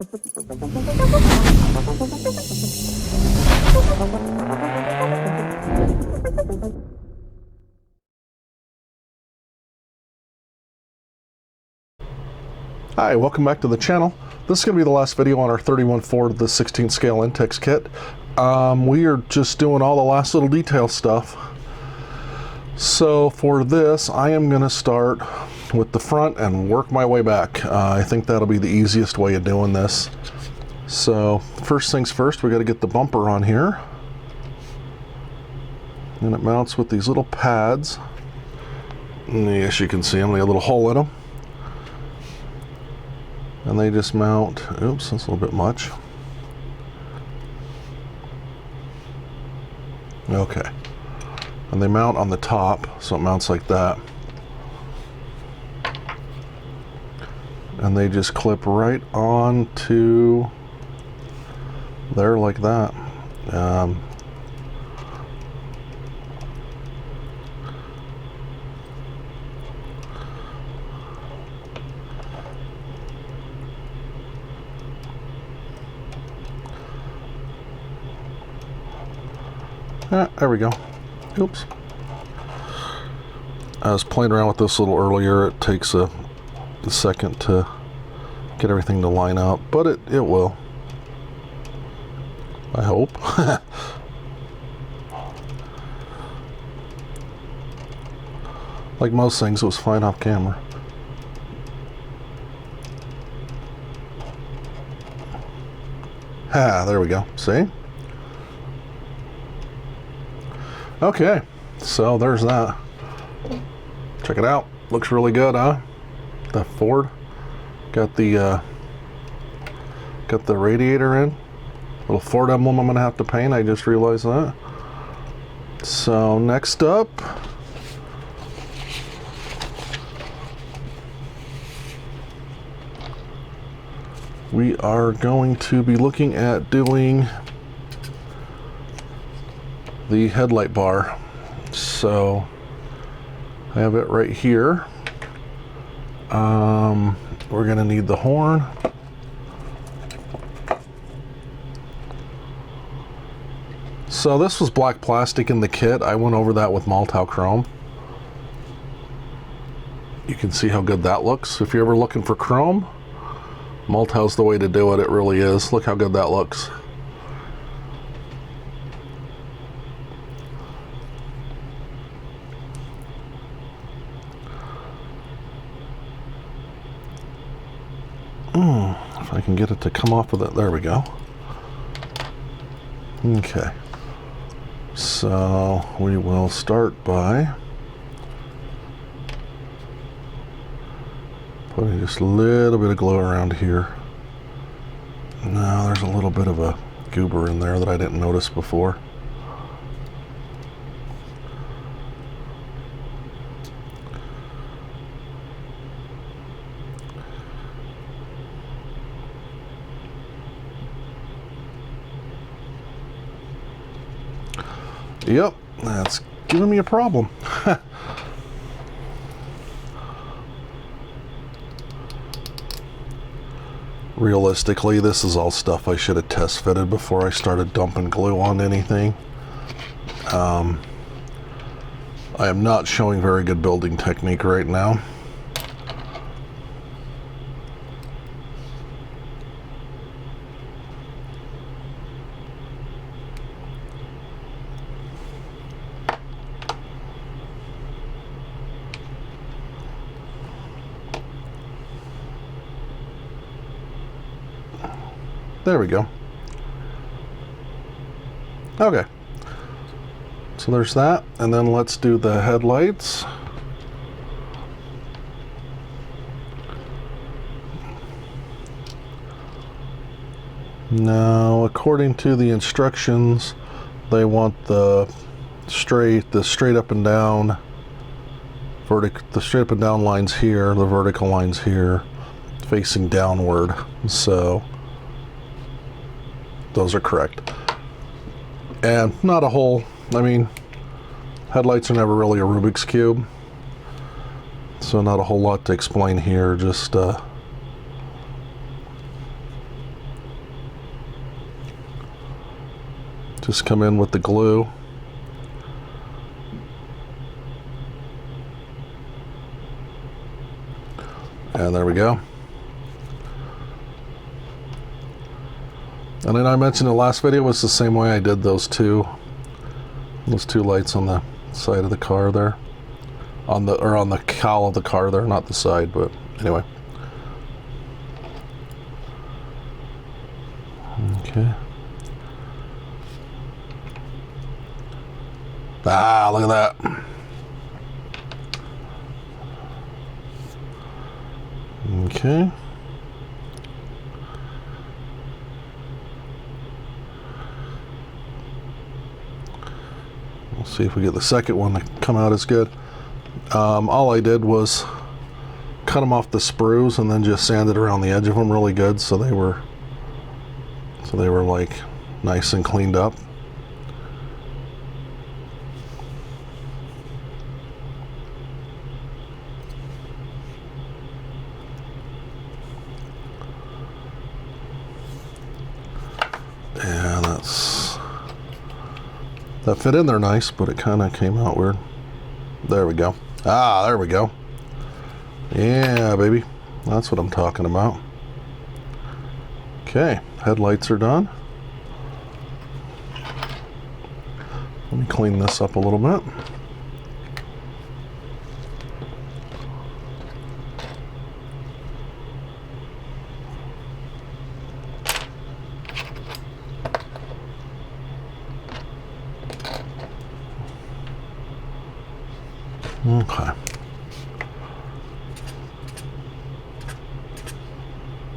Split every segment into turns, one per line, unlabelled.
Hi, welcome back to the channel. This is going to be the last video on our 31 Ford the 16 scale Entex kit. We are just doing all the last little detail stuff. So for this, I am going to start with the front and work my way back. I think that'll be the easiest way of doing this. So first things first, we got to get the bumper on here. And it mounts with these little pads. And yes, you can see them, they got a little hole in them. And they just mount, oops, that's a little bit much. Okay. And they mount on the top, so it mounts like that. And they just clip right onto there like that. There we go. Oops. I was playing around with this a little earlier. It takes a second to get everything to line up, but it will. I hope. Like most things, it was fine off camera. There we go. See? Okay, so there's that. Check it out. Looks really good, huh? The Ford got the radiator in. Little Ford emblem I'm gonna have to paint. I just realized that. So next up, we are going to be looking at doing the headlight bar. So I have it right here. We're gonna need the horn. So this was black plastic in the kit. I went over that with Maltau chrome. You can see how good that looks. If you're ever looking for chrome, Maltau's the way to do it. It really is. Look how good that looks. If I can get it to come off of it, there we go. Okay, so we will start by putting just a little bit of glue around here. Now there's a little bit of a goober in there that I didn't notice before. Yep, that's giving me a problem. Realistically, this is all stuff I should have test fitted before I started dumping glue on anything. I am not showing very good building technique right now. There we go. Okay. So there's that. And then let's do the headlights. Now, according to the instructions, they want the straight up and down, the straight up and down lines here, the vertical lines here, facing downward. So those are correct. And not a whole, I mean, headlights are never really a Rubik's Cube, so not a whole lot to explain here. Just Just come in with the glue. And there we go. And then I mentioned in the last video was the same way I did those two lights on the side of the car there. On the cowl of the car there, not the side, but anyway. Okay. Ah, look at that. Okay. We'll see if we get the second one to come out as good. All I did was cut them off the sprues and then just sanded around the edge of them really good, so they were like nice and cleaned up. And that fit in there nice, but it kind of came out weird. There we go. Ah, there we go. Yeah, baby. That's what I'm talking about. Okay, headlights are done. Let me clean this up a little bit. Okay.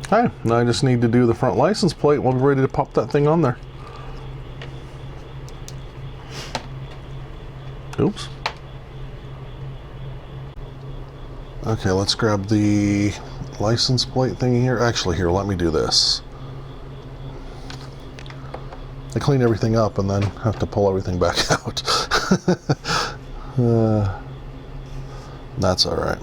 Hey, now I just need to do the front license plate. We'll be ready to pop that thing on there. Oops. Okay, let's grab the license plate thingy here. Actually, here, let me do this. I clean everything up and then have to pull everything back out. That's all right.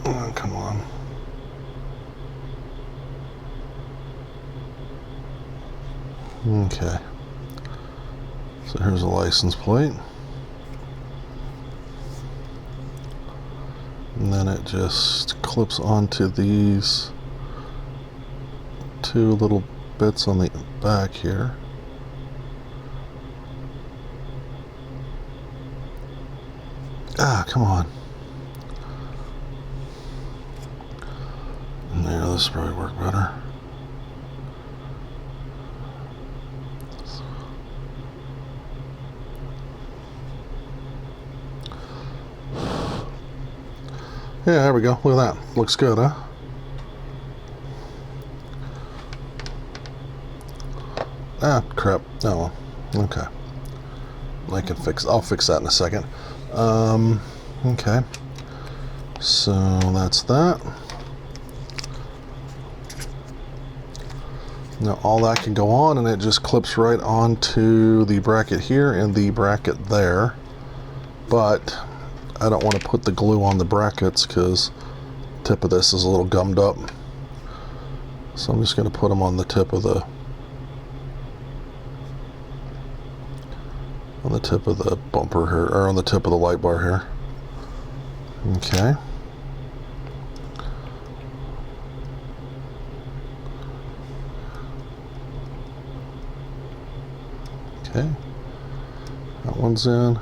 Oh, come on. Okay. So here's a license plate. And then it just clips onto these two little bits on the back here. Ah, come on. And there, this will probably work better. Yeah, there we go. Look at that. Looks good, huh? Ah, crap. Oh, well. Okay. I'll fix that in a second. Okay. So that's that. Now all that can go on, and it just clips right onto the bracket here and the bracket there. But I don't want to put the glue on the brackets because the tip of this is a little gummed up. So I'm just going to put them on the tip of the bumper here, or on the tip of the light bar here. Okay. Okay. That one's in.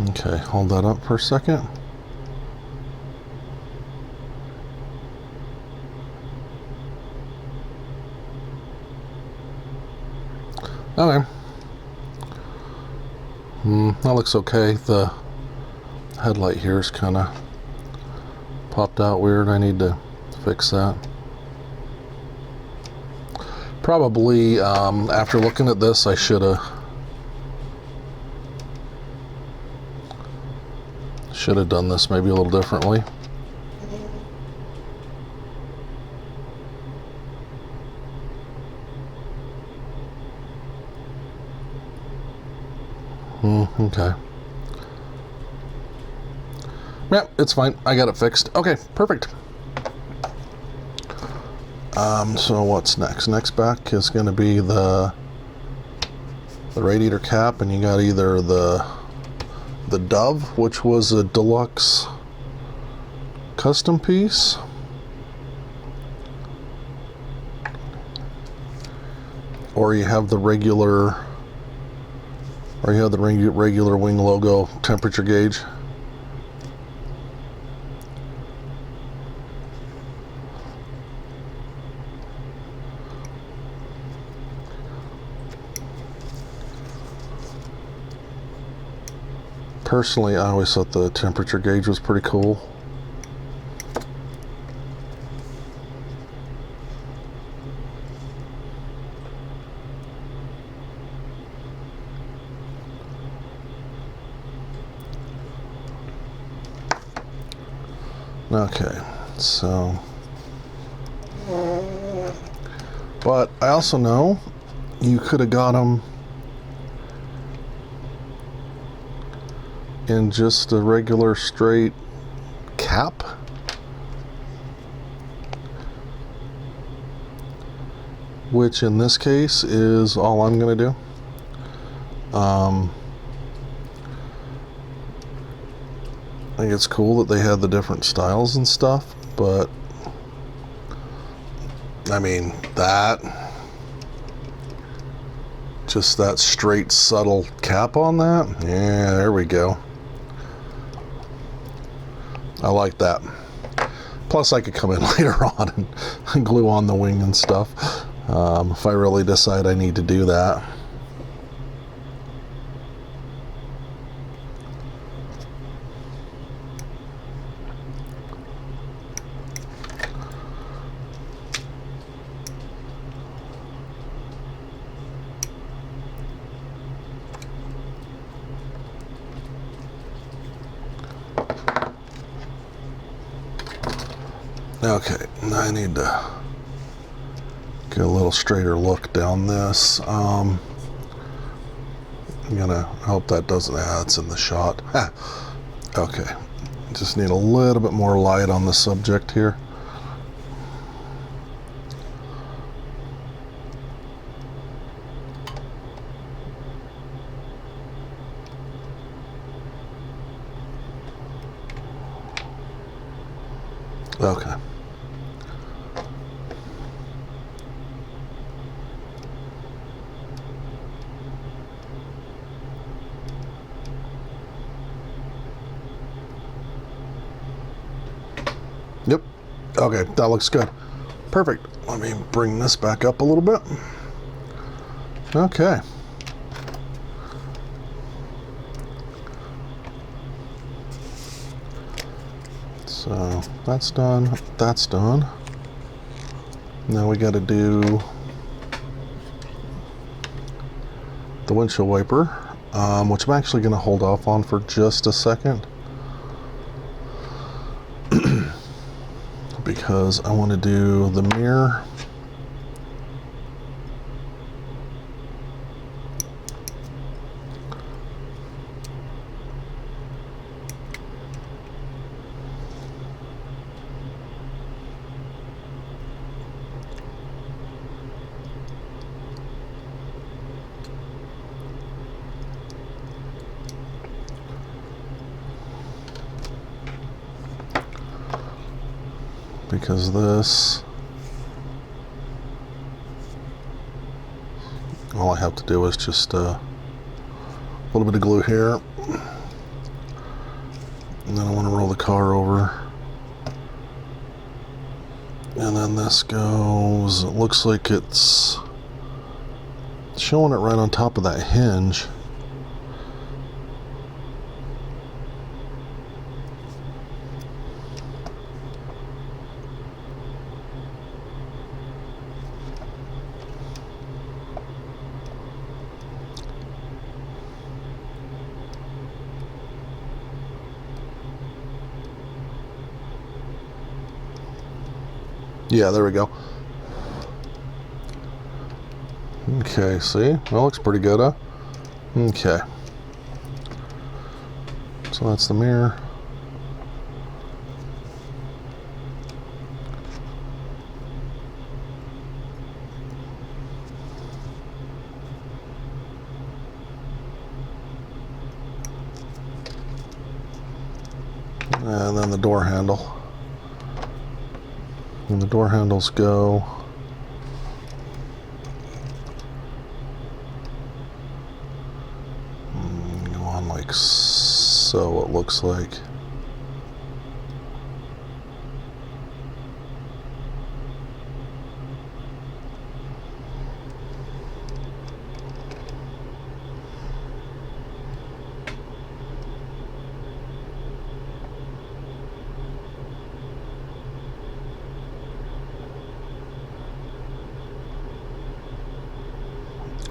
Okay, hold that up for a second. Okay. That looks okay. The headlight here is kind of popped out weird. I need to fix that. Probably after looking at this, I should have done this maybe a little differently. Okay. Yeah, it's fine. I got it fixed. Okay, perfect. So what's next? Next back is going to be the radiator cap, and you got either the Dove, which was a deluxe custom piece, or you have the regular, regular wing logo temperature gauge. Personally, I always thought the temperature gauge was pretty cool. Okay, so, but I also know you could have got them in just a regular straight cap, which in this case is all I'm going to do. I think it's cool that they had the different styles and stuff, but I mean, just that straight subtle cap on that, yeah, there we go. I like that. Plus I could come in later on and glue on the wing and stuff if I really decide I need to do that. Okay, I need to get a little straighter look down this. I'm gonna hope that doesn't, it's in the shot. Okay, just need a little bit more light on the subject here. Okay. Yep. Okay, that looks good. Perfect. Let me bring this back up a little bit. Okay. So that's done. That's done. Now we got to do the windshield wiper, which I'm actually going to hold off on for just a second. Because I want to do the mirror. Because this, all I have to do is just a little bit of glue here, and then I want to roll the car over, and then this goes, it looks like it's showing it right on top of that hinge, Yeah, there we go. Okay, see? That looks pretty good, huh? Okay. So that's the mirror. And then the door handle. And the door handles go on like so, it looks like.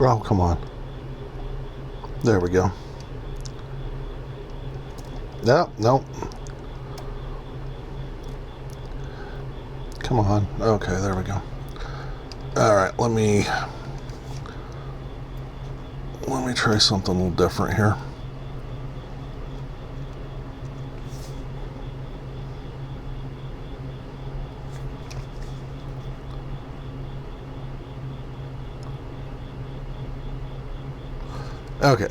Oh, come on. There we go. No, no. Come on. Okay, there we go. All right, let me try something a little different here. Okay.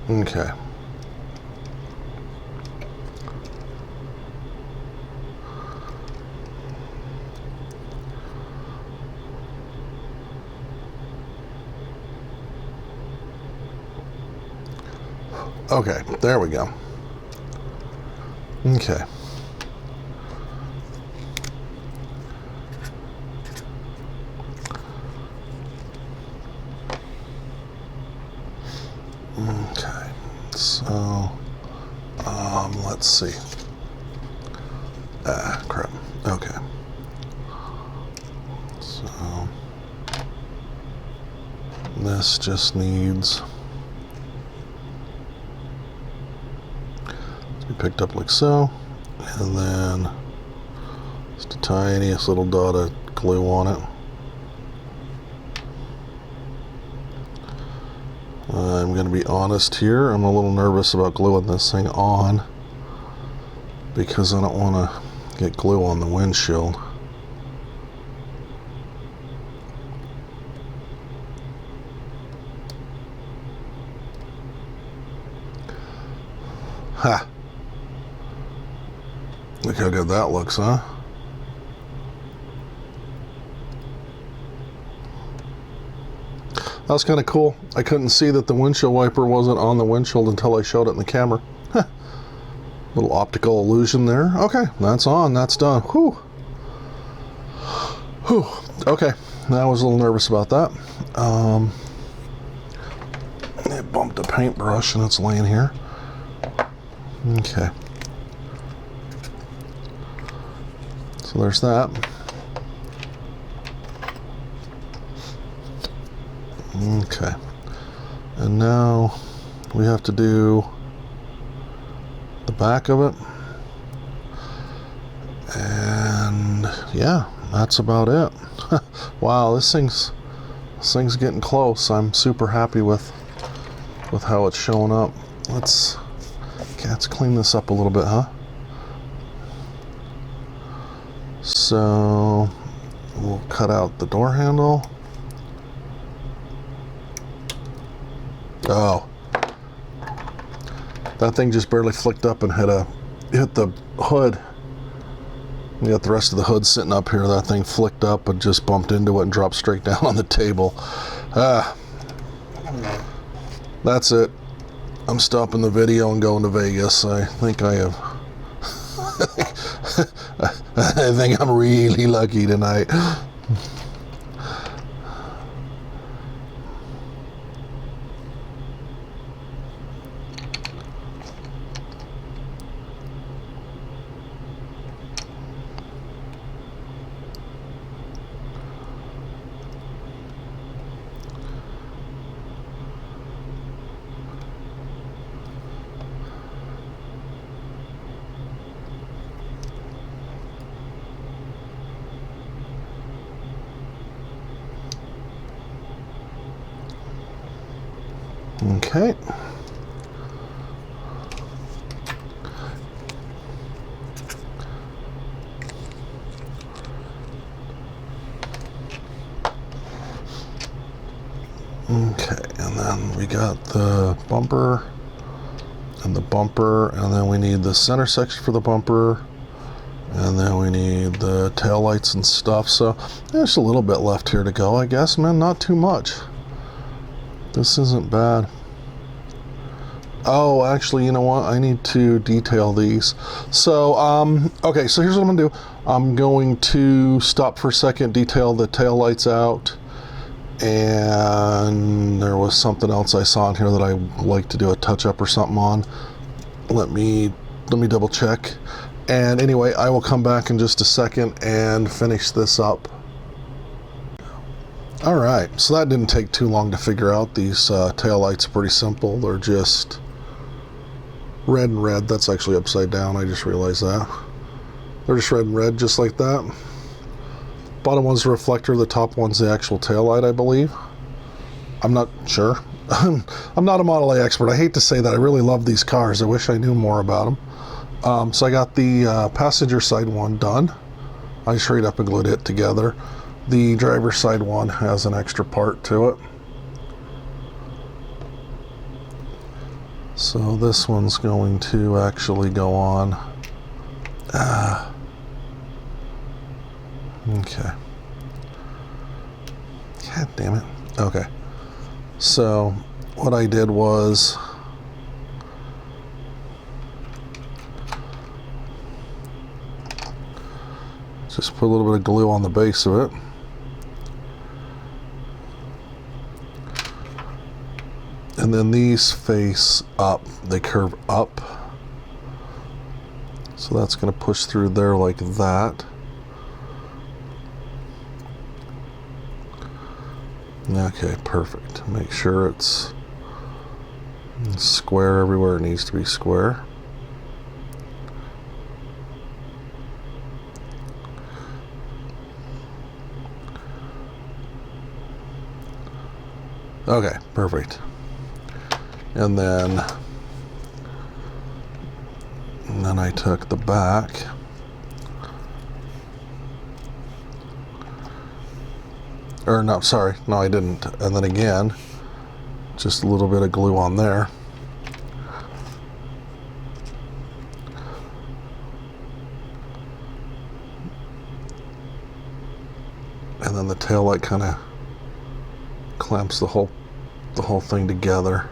Okay. Okay, there we go. Okay. Okay, so, let's see. Ah, crap. Okay. So, this just needs to be picked up like so, and then just a tiniest little dot of glue on it. I'm going to be honest here, I'm a little nervous about gluing this thing on because I don't want to get glue on the windshield. Ha! Look how good that looks, huh? That was kind of cool. I couldn't see that the windshield wiper wasn't on the windshield until I showed it in the camera. Huh. Little optical illusion there. Okay, that's on. That's done. Whew. Whew. Okay, I was a little nervous about that. I bumped a paintbrush and it's laying here. Okay. So there's that. Okay. And now we have to do the back of it. And yeah, that's about it. Wow, this thing's getting close. I'm super happy with how it's showing up. Let's clean this up a little bit, huh? So we'll cut out the door handle. Oh, that thing just barely flicked up and hit the hood. You got the rest of the hood sitting up here. That thing flicked up and just bumped into it and dropped straight down on the table. That's it. I'm stopping the video and going to Vegas. I think I have. I think I'm really lucky tonight. Okay. Okay, and then we got the bumper and the bumper, and then we need the center section for the bumper, and then we need the tail lights and stuff. So there's a little bit left here to go, I guess, man. Not too much. This isn't bad. Oh, actually, you know what? I need to detail these. So, okay, so here's what I'm gonna do. I'm going to stop for a second, detail the tail lights out. And there was something else I saw in here that I like to do a touch-up or something on. Let me double check. And anyway, I will come back in just a second and finish this up. All right, so that didn't take too long to figure out. These tail lights are pretty simple. They're just red and red. That's actually upside down. I just realized that. They're just red and red, just like that. Bottom one's the reflector. The top one's the actual tail light, I believe. I'm not sure. I'm not a Model A expert. I hate to say that. I really love these cars. I wish I knew more about them. So I got the passenger side one done. I just hurried up and glued it together. The driver's side one has an extra part to it. So this one's going to actually go on. Okay. God damn it. Okay. So what I did was just put a little bit of glue on the base of it. And then these face up. They curve up. So that's going to push through there like that. Okay, perfect. Make sure it's square everywhere it needs to be square. Okay, perfect. And then I took the back. Or no, sorry, no I didn't. And then again, just a little bit of glue on there. And then the tail light kind of clamps the whole thing together.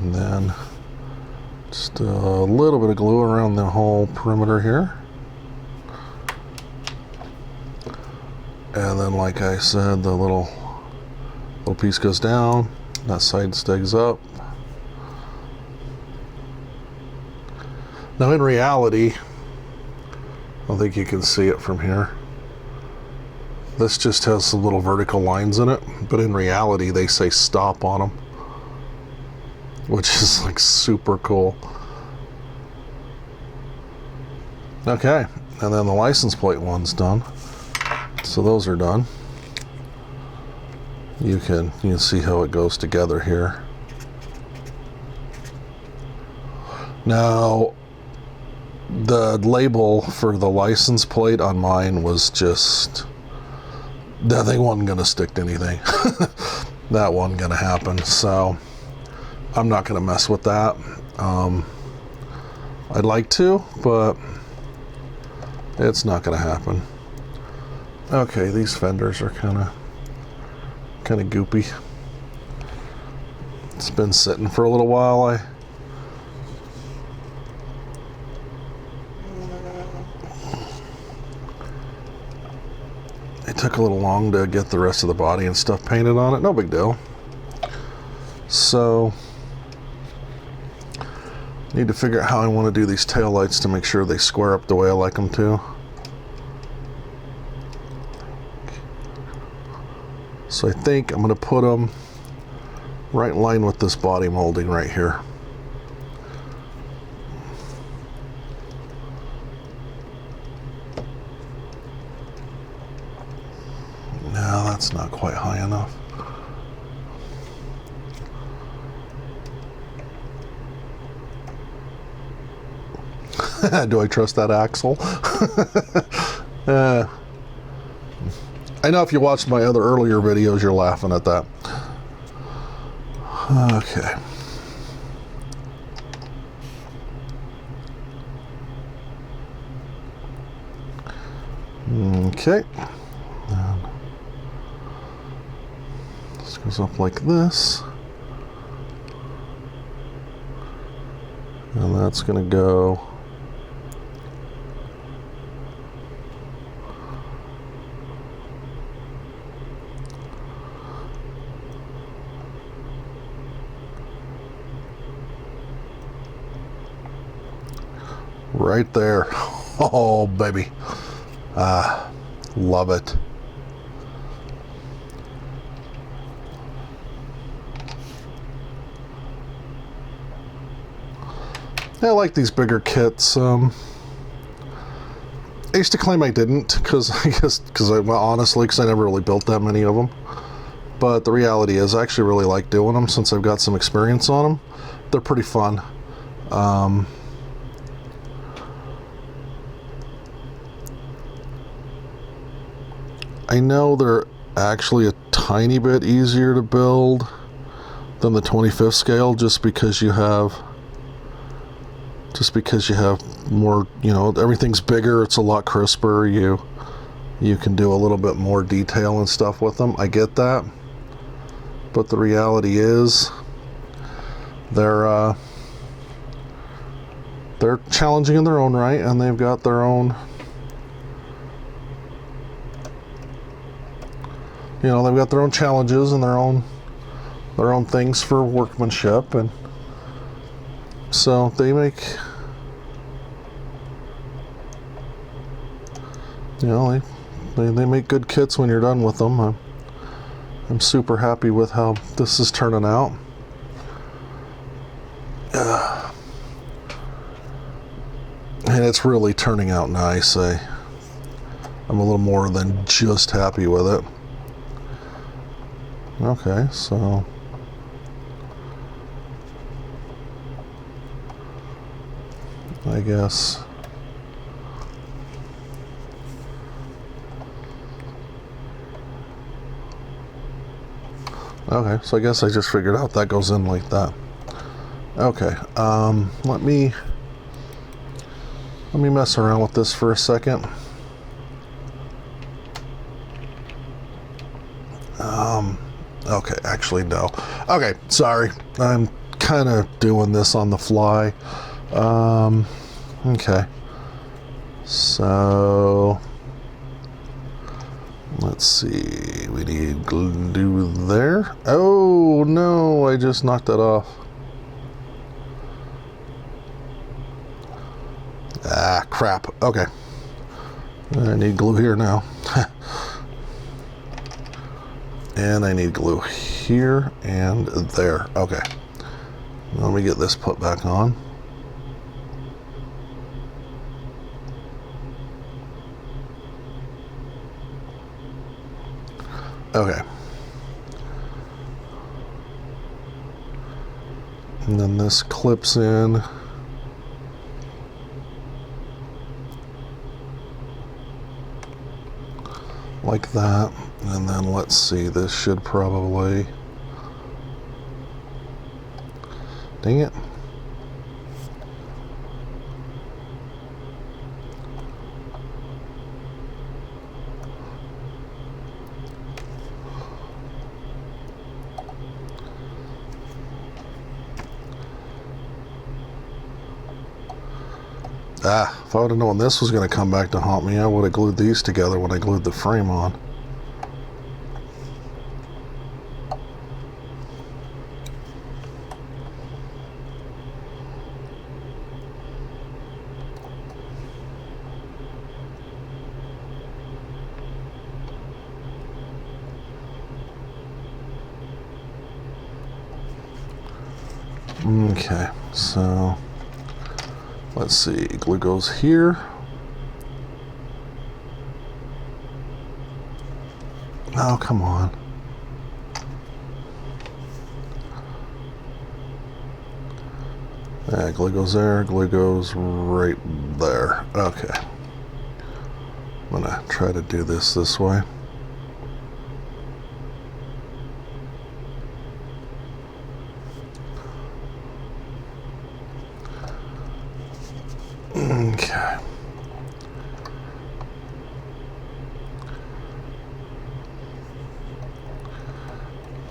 And then just a little bit of glue around the whole perimeter here. And then, like I said, the little piece goes down, that side stays up. Now in reality, I don't think you can see it from here. This just has some little vertical lines in it, but in reality they say stop on them, which is like super cool. Okay, and then the license plate one's done. So those are done. You can see how it goes together here. Now, the label for the license plate on mine was just, that thing wasn't gonna stick to anything. That wasn't gonna happen, so I'm not gonna mess with that. I'd like to, but it's not gonna happen. Okay, these fenders are kind of goopy. It's been sitting for a little while. It took a little long to get the rest of the body and stuff painted on it. No big deal. So, need to figure out how I want to do these tail lights to make sure they square up the way I like them to. So I think I'm going to put them right in line with this body molding right here. that's not quite high enough. Do I trust that axle? I know if you watched my other earlier videos, you're laughing at that. Okay. Okay. And this goes up like this. And that's going to go right there. Oh, baby. Love it. I like these bigger kits. I used to claim I didn't, because honestly, I never really built that many of them. But the reality is, I actually really like doing them since I've got some experience on them. They're pretty fun. I know they're actually a tiny bit easier to build than the 25th scale, just because you have more, everything's bigger, it's a lot crisper, you can do a little bit more detail and stuff with them. I get that, but the reality is they're challenging in their own right, and they've got their own, they've got their own challenges and their own things for workmanship, and so they make, they make good kits when you're done with them. I'm super happy with how this is turning out. And it's really turning out nice. I'm a little more than just happy with it. Okay, so I guess okay, so I guess I just figured out that goes in like that. Okay, let me mess around with this for a second. Okay, actually no. Okay, sorry. I'm kind of doing this on the fly. Okay. So let's see. We need glue there. Oh no, I just knocked that off. Ah, crap. Okay. I need glue here now. And I need glue here and there. Okay. Let me get this put back on. Okay. And then this clips in. Like that. And then let's see, this should probably, dang it. If I would have known this was going to come back to haunt me, I would have glued these together when I glued the frame on. Okay, so let's see, glue goes here. Oh, come on. Yeah, glue goes there, glue goes right there. Okay. I'm gonna try to do this way. Okay.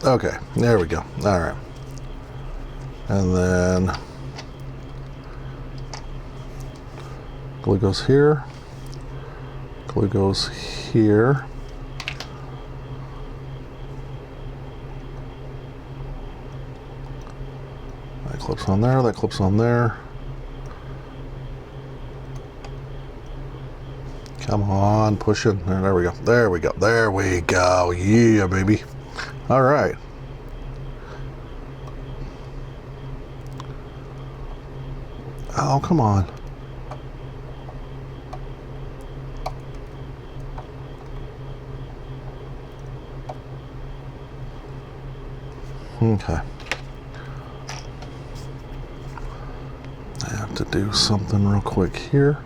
Okay, there we go. All right. And then glue goes here. Glue goes here. That clips on there, that clips on there. Come on, push it. There we go. There we go. There we go. Yeah, baby. All right. Oh, come on. Okay. I have to do something real quick here.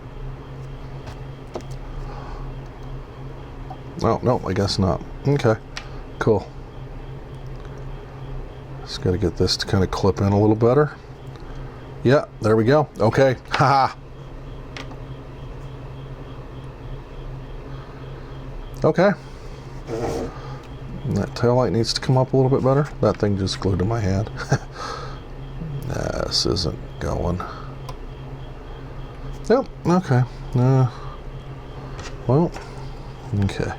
Oh, no, I guess not. Okay, cool. Just got to get this to kind of clip in a little better. Yeah, there we go. Okay, haha. Okay. And that tail light needs to come up a little bit better. That thing just glued to my hand. This isn't going. Yep, okay. Well, okay.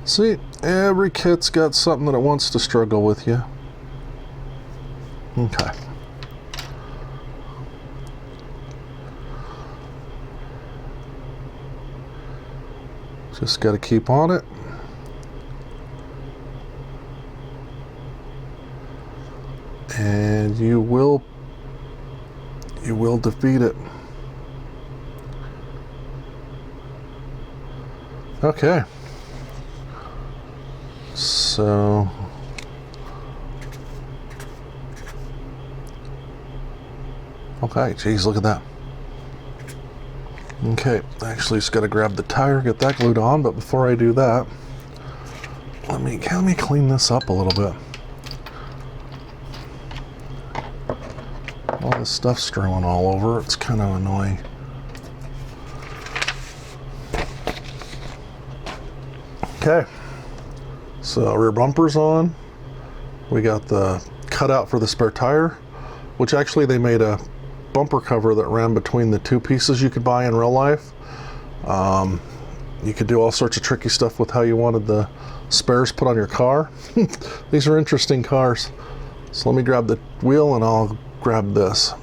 See, every kit's got something that it wants to struggle with you. Okay. Just got to keep on it. And you will defeat it. Okay. So okay, geez, look at that. Okay, actually just got to grab the tire, get that glued on, but before I do that, let me clean this up a little bit. All this stuff strewn all over, it's kind of annoying. Okay, so rear bumper's on. We got the cutout for the spare tire, which actually they made a bumper cover that ran between the two pieces you could buy in real life. You could do all sorts of tricky stuff with how you wanted the spares put on your car. These are interesting cars. So let me grab the wheel and I'll grab this.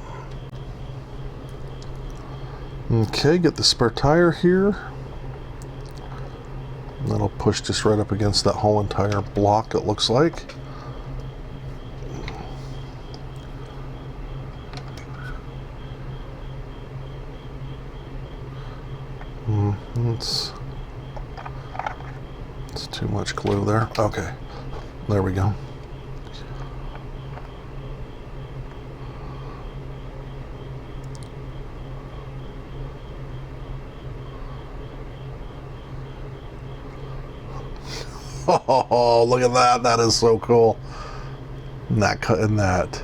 Okay, get the spare tire here. That'll push just right up against that whole entire block, it looks like. It's too much glue there. Okay, there we go. Oh, look at that. That is so cool. And that cut in that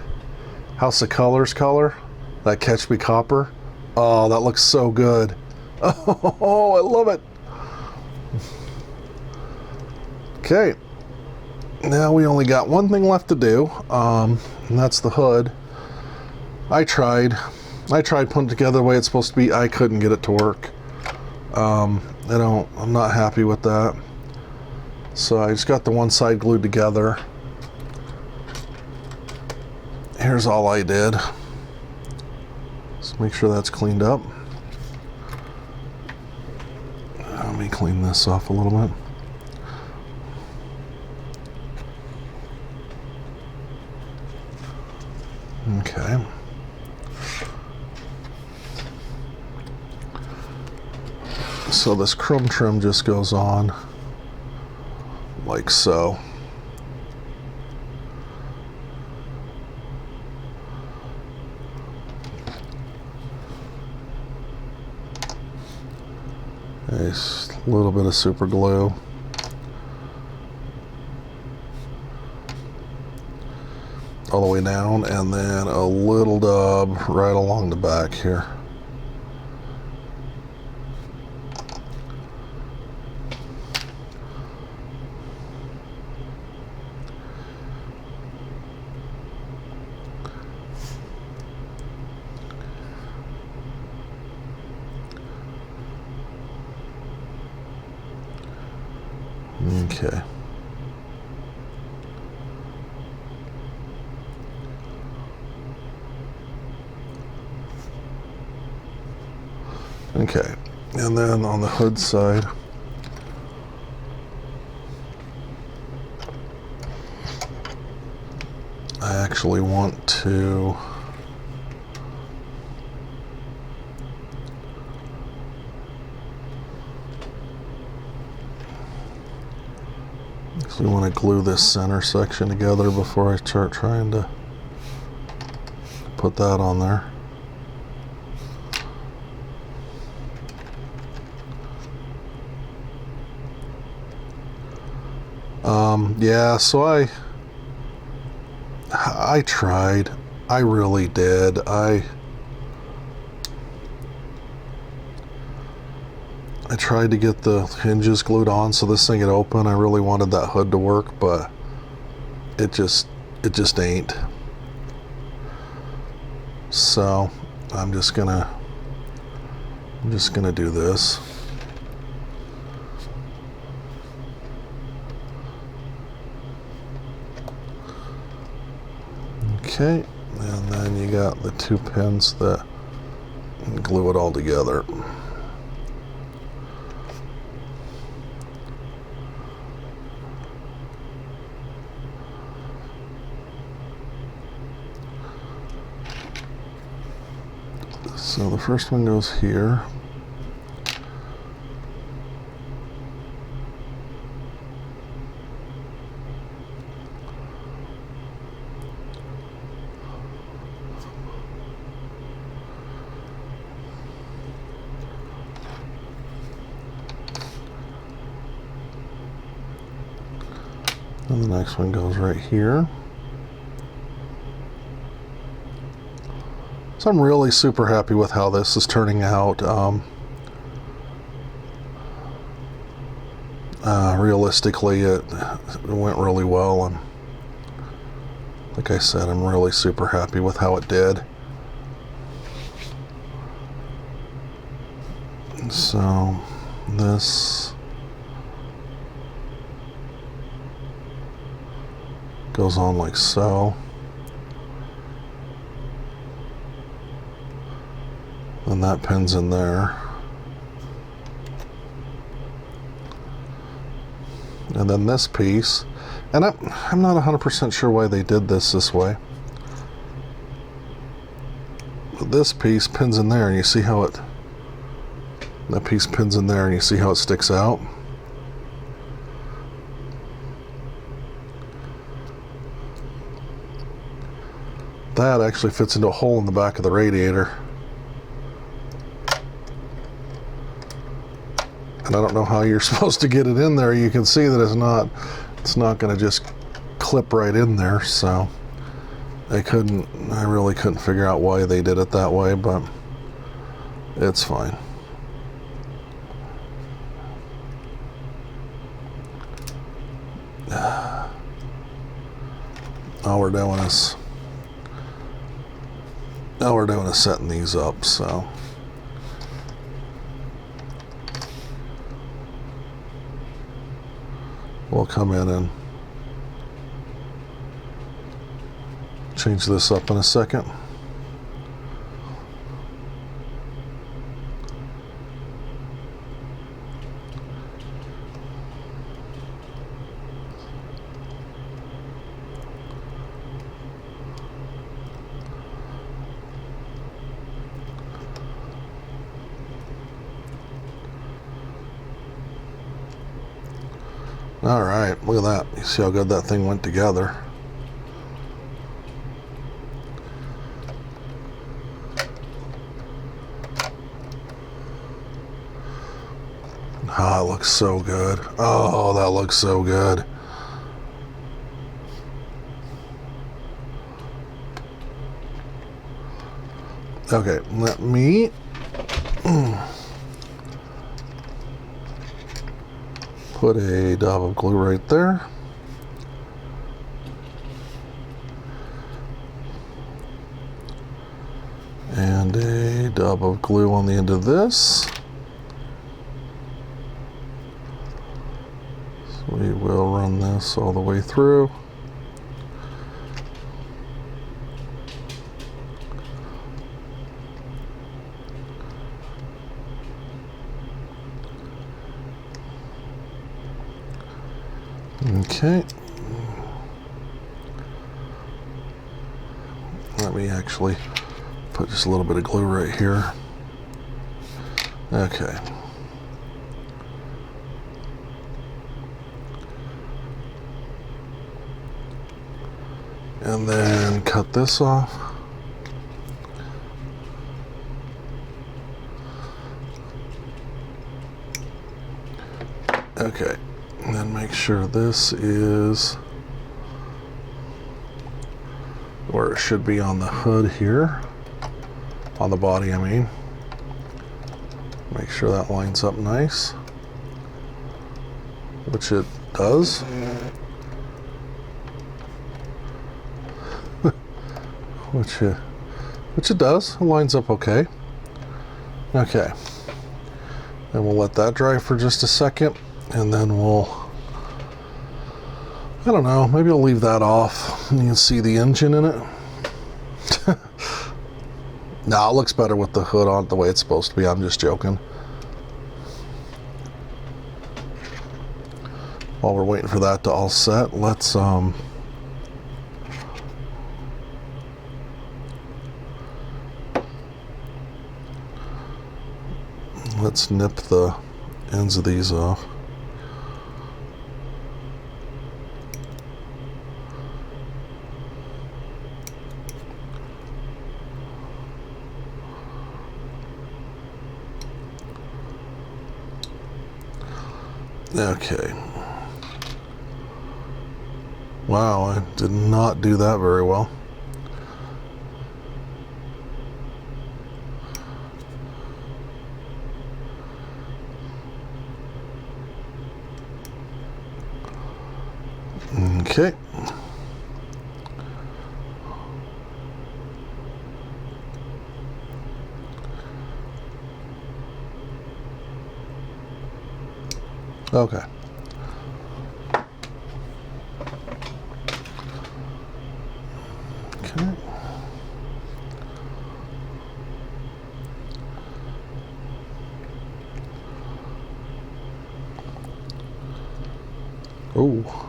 House of Colors color, that Catch Me Copper. Oh, that looks so good. Oh, I love it. Okay. Now we only got one thing left to do, and that's the hood. I tried putting it together the way it's supposed to be. I couldn't get it to work. I'm not happy with that. So I just got the one side glued together. Here's all I did. Just make sure that's cleaned up. Let me clean this off a little bit. Okay. So this chrome trim just goes on like so. A little bit of super glue. All the way down, and then a little dub right along the back here. Okay. Okay, and then on the hood side, I actually want to glue this center section together before I start trying to put that on there. Yeah, so I tried. I really did. I tried to get the hinges glued on so this thing would open. I really wanted that hood to work, but it just ain't. So I'm just gonna do this. Okay, and then you got the two pins that glue it all together. So the first one goes here. And the next one goes right here. So I'm really super happy with how this is turning out. Realistically, it went really well, and like I said, I'm really super happy with how it did. So this goes on like so. And that pins in there. And then this piece, and I'm not 100% sure why they did this way. But this piece pins in there, and you see how that piece pins in there, and you see how it sticks out. That actually fits into a hole in the back of the radiator. And I don't know how you're supposed to get it in there. You can see that it's not going to just clip right in there. So I really couldn't figure out why they did it that way, but it's fine. All we're doing is setting these up, so. We'll come in and change this up in a second. All right, look at that. You see how good that thing went together. Oh, it looks so good. Oh, that looks so good. Okay, let me put a dab of glue right there. And a dab of glue on the end of this. So we will run this all the way through. Okay. Let me actually put just a little bit of glue right here. Okay. And then cut this off. Okay. And then make sure this is where it should be on the hood here. On the body, I mean. Make sure that lines up nice. Which it does. which it does. It lines up okay. Okay. And we'll let that dry for just a second. And then we'll, I don't know, maybe I'll leave that off. You can see the engine in it. No, it looks better with the hood on the way it's supposed to be. I'm just joking. While we're waiting for that to all set, let's nip the ends of these off. Okay. Wow, I did not do that very well. Okay. Okay. Okay. Oh.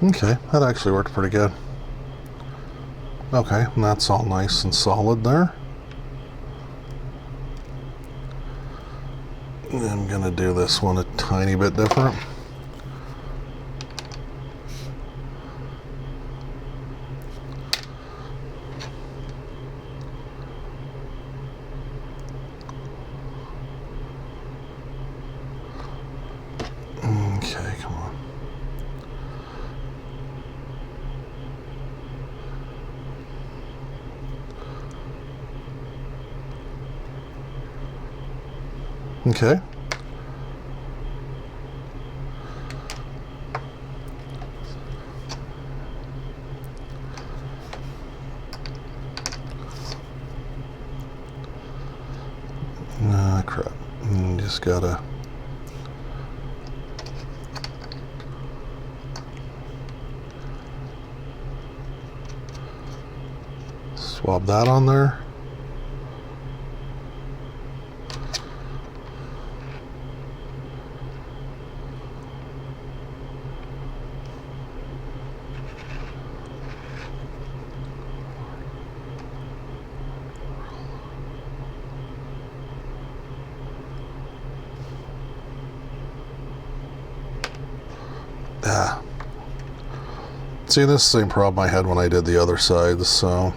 Okay, that actually worked pretty good. Okay, and that's all nice and solid there. I'm gonna do this one a tiny bit different. Okay, come on. Okay. Ah, crap. Just gotta swab that on there. See, this is the same problem I had when I did the other side, so.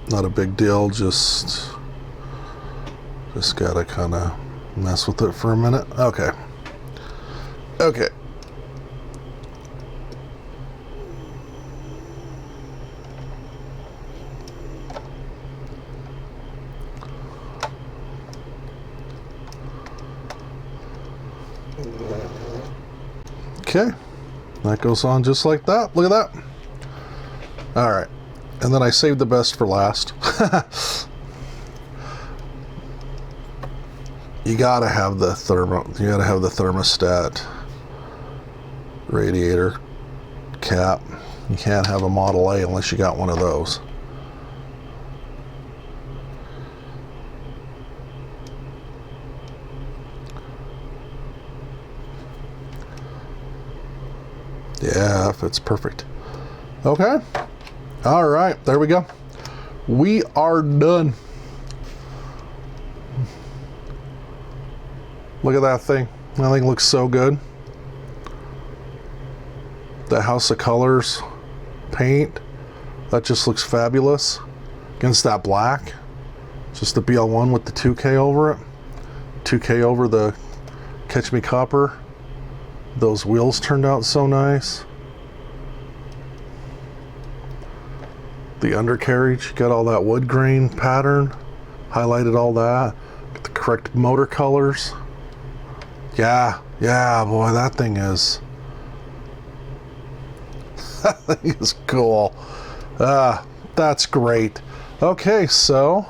Not a big deal, just gotta kind of mess with it for a minute. Okay. Okay. Okay, that goes on just like that. Look at that. All right, and then I saved the best for last. You gotta have the thermostat radiator cap. You can't have a Model A unless you got one of those. Yeah, fits perfect. Okay. All right, there we go. We are done. Look at that thing. That thing looks so good. The House of Colors paint, that just looks fabulous against that black. Just the BL1 with the 2K over it. 2K over the Catch Me Copper. Those wheels turned out so nice. The undercarriage, got all that wood grain pattern, highlighted all that. Got the correct motor colors. Yeah, boy, that thing is cool. That's great. Okay, so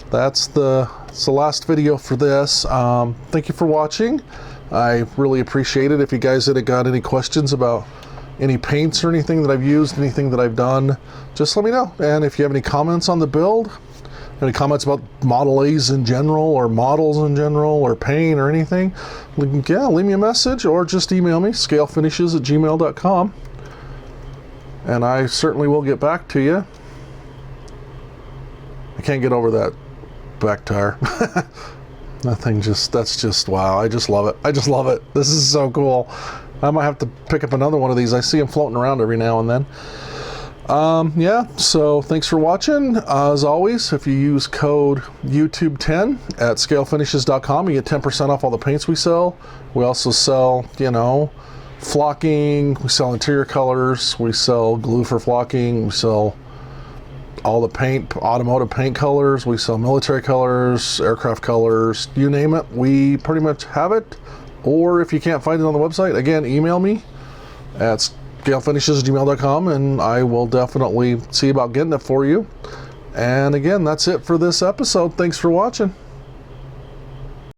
that's the last video for this. Thank you for watching. I really appreciate it. If you guys had got any questions about any paints or anything that I've used, anything that I've done, just let me know. And if you have any comments on the build, any comments about Model A's in general, or models in general, or paint or anything, yeah, leave me a message or just email me, scalefinishes@gmail.com. And I certainly will get back to you. I can't get over that back tire. That's just wow. I just love it. I just love it. This is so cool. I might have to pick up another one of these. I see them floating around every now and then. Yeah, so thanks for watching. As always, if you use code YouTube10 at scalefinishes.com, you get 10% off all the paints we sell. We also sell, flocking, we sell interior colors, we sell glue for flocking, we sell all the paint, automotive paint colors, we sell military colors, aircraft colors, you name it, we pretty much have it. Or if you can't find it on the website, again, email me at scalefinishes@gmail.com and I will definitely see about getting it for you. And again, that's it for this episode. Thanks for watching.